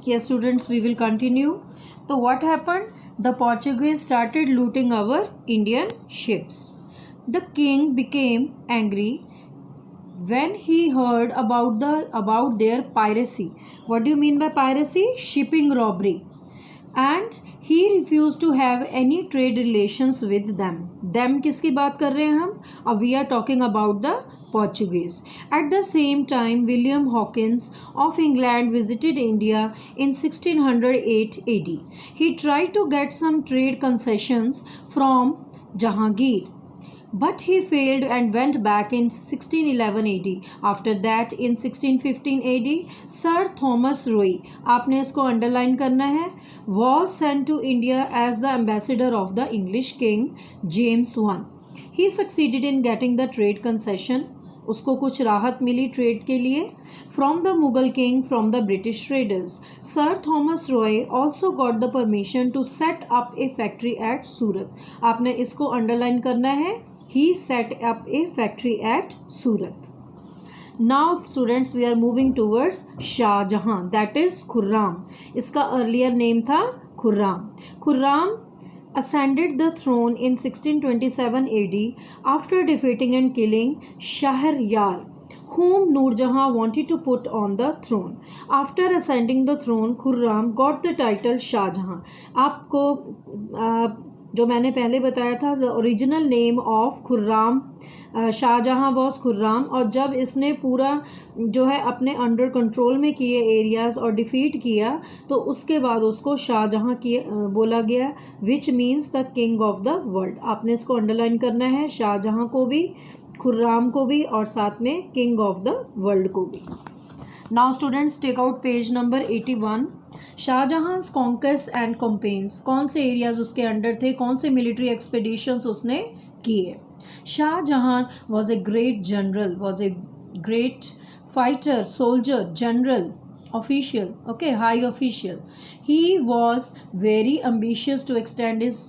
Yes, students, we will continue. So, what happened? The Portuguese started looting our Indian ships. The king became angry when he heard about their piracy. What do you mean by piracy? Shipping robbery. And he refused to have any trade relations with them. Them किसकी बात कर रहे हैं हम? अब we are talking about the Portuguese. At the same time, William Hawkins of England visited India in 1608 AD. He tried to get some trade concessions from Jahangir, but he failed and went back in 1611 AD. After that, in 1615 AD, Sir Thomas Roe, आपने इसको underline करना है, was sent to India as the ambassador of the English King James I. He succeeded in getting the trade concession. उसको कुछ राहत मिली trade के लिए from the Mughal king from the British traders. Sir Thomas Roe also got the permission to set up a factory at Surat. आपने इसको underline करना है. He set up a factory at Surat. Now students, we are moving towards Shah Jahan, that is Khurram. इसका earlier name था Khurram. Khurram ascended the throne in 1627 AD after defeating and killing Shahryar, whom Nur Jahan wanted to put on the throne. After ascending the throne, Khurram got the title Shah Jahan. आपको जो मैंने पहले बताया था, the original name of Khurram Shahjahan was Khurram. और जब इसने पूरा जो है अपने अंडर कंट्रोल में किए एरियाज़ और डिफीट किया, तो उसके बाद उसको शाहजहाँ किए बोला गया, which means the king of the world. आपने इसको अंडरलाइन करना है, शाहजहाँ को भी, खुर्राम को भी, और साथ में किंग ऑफ द वर्ल्ड को भी. Now students, take out page number 81. Shahjahan conquest and campaigns, कौन से एरियाज उसके अंडर थे, कौन से मिलिट्री एक्सपेडिशंस उसने किए. Shahjahan was a great general, was a great fighter, soldier, general, official, okay, high official. He was very ambitious to extend his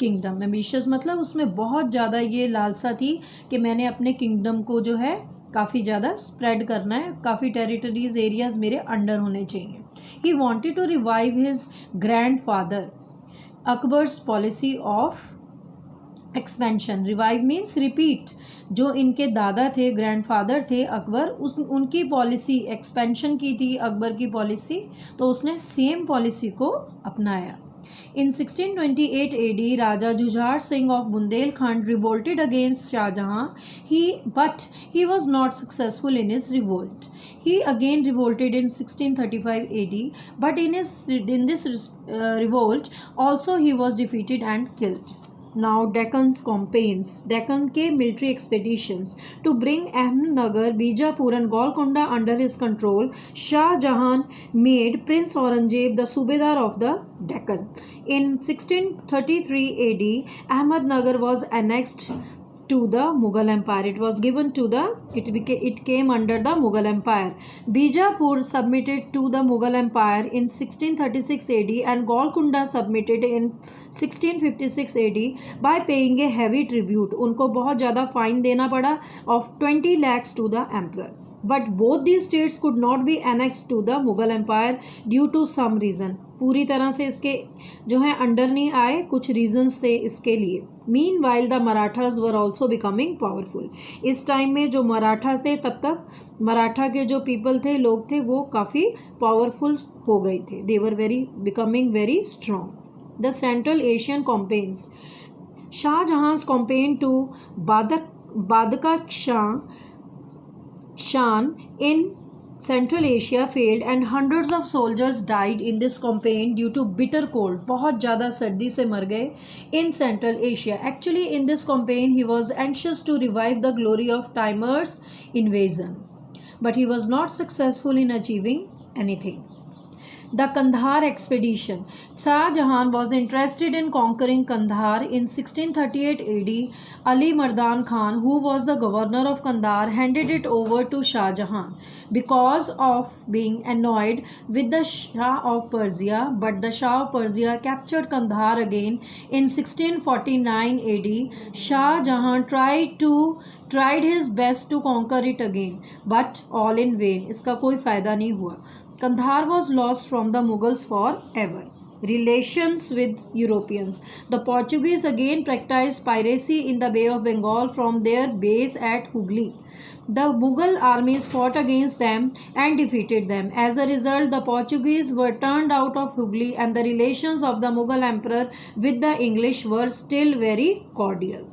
kingdom. Ambitious मतलब उसमें बहुत ज़्यादा ये लालसा थी कि मैंने अपने किंगडम को जो है काफ़ी ज़्यादा स्प्रेड करना है, काफ़ी टेरिटरीज एरियाज मेरे अंडर होने चाहिए. He wanted to revive his grandfather Akbar's policy of expansion. Revive means repeat. जो इनके दादा थे, ग्रैंडफादर थे अकबर, उनकी पॉलिसी एक्सपेंशन की थी अकबर की पॉलिसी, तो उसने सेम पॉलिसी को अपनाया. In 1628 AD, Raja Jujhar Singh of Bundelkhand revolted against Shah Jahan. But he was not successful in his revolt. He again revolted in 1635 AD, but in this revolt also he was defeated and killed. Now Deccan's campaigns, Deccan के military expeditions to bring Ahmednagar, Bijapur and Golconda under his control. Shah Jahan made Prince Aurangzeb the Subedar of the Deccan. In 1633 AD, Ahmednagar was annexed to the Mughal Empire. It was given to it came under the Mughal Empire. Bijapur submitted to the Mughal Empire in 1636 AD and Golconda submitted in 1656 AD by paying a heavy tribute. उनको बहुत ज़्यादा fine देना पड़ा of 20 lakhs to the emperor. But both these states could not be annexed to the Mughal Empire due to some reason. पूरी तरह से इसके जो है अंडर नहीं आए, कुछ रीजंस थे इसके लिए. Meanwhile, the Marathas were also becoming powerful. इस टाइम में जो मराठा थे, तब तक मराठा के जो पीपल थे, लोग थे, वो काफ़ी पावरफुल हो गए थे. They were becoming very strong. The Central Asian campaigns. Shah Jahan's campaign to Badaka Shan in Central Asia failed and hundreds of soldiers died in this campaign due to bitter cold. बहुत ज़्यादा सर्दी से मर गए in Central Asia. Actually, in this campaign, he was anxious to revive the glory of Timur's invasion, but he was not successful in achieving anything. The Kandahar expedition. Shah Jahan was interested in conquering Kandahar in 1638 AD. Ali Mardan Khan, who was the governor of Kandahar, handed it over to Shah Jahan because of being annoyed with the Shah of Persia. But the Shah of Persia captured Kandahar again in 1649 AD. Shah Jahan tried his best to conquer it again, but all in vain. इसका कोई फ़ायदा नहीं हुआ. Kandahar was lost from the Mughals forever. Relations with Europeans. The Portuguese again practiced piracy in the Bay of Bengal from their base at Hooghly. The Mughal armies fought against them and defeated them. As a result, the Portuguese were turned out of Hooghly, and the relations of the Mughal emperor with the English were still very cordial.